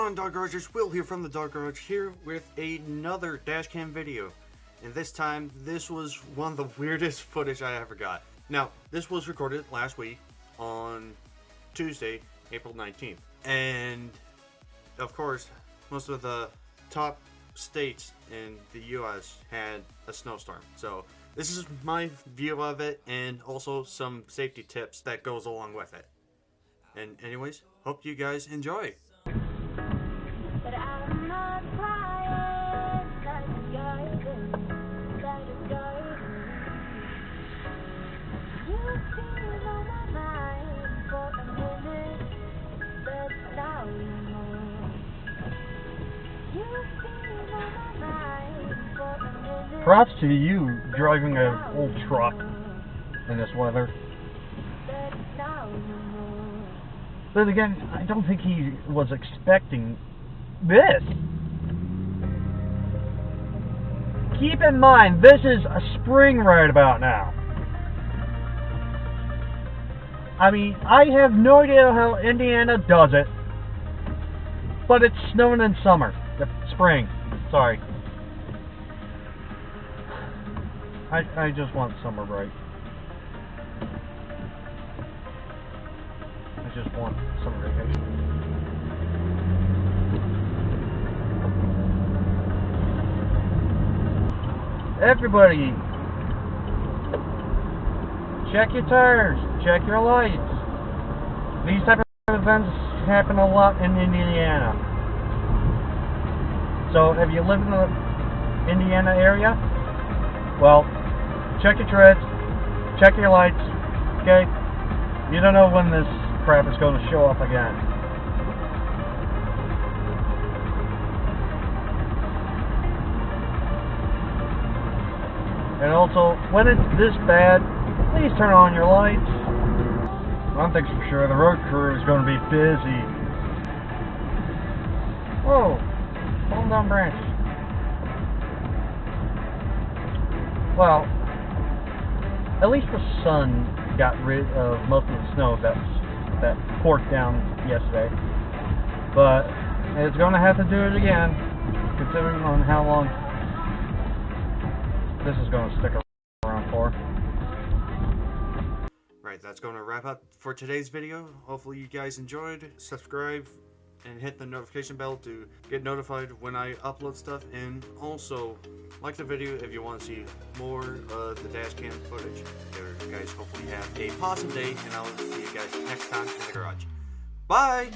on, Dark Garagers? Will here from the Dark Garage, here with another dashcam video. And this time, this was one of the weirdest footage I ever got. Now, this was recorded last week on Tuesday, April 19th. And, of course, most of the top states in the U.S. had a snowstorm. So, this is my view of it, and also some safety tips that goes along with it. And anyways, hope you guys enjoy. But I'm not crying, that's guiding, that is guiding. You've been on my mind for a minute, but now you know. You've been on my mind for a minute. Props to you driving an old truck in this weather. But now you know. But again, I don't think he was expecting this. Keep in mind, this is a spring right about now. I mean, I have no idea how Indiana does it, but it's snowing in summer. Spring, sorry. I just want summer break. I just want summer vacation. Everybody, check your tires, check your lights. These type of events happen a lot in Indiana. So if you live in the Indiana area, well, check your treads, check your lights, okay? You don't know when this crap is going to show up again. And also, when it's this bad, please turn on your lights. One thing's for sure, the road crew is going to be busy. Whoa, falling down branch. Well, at least the sun got rid of most of the snow that poured down yesterday. But it's going to have to do it again, considering on how long this is going to stick around for. Right, that's going to wrap up for today's video. Hopefully you guys enjoyed. Subscribe and hit the notification bell to get notified when I upload stuff. And also, like the video if you want to see more of the dashcam footage. You guys hopefully have a awesome day, and I'll see you guys next time in the garage. Bye!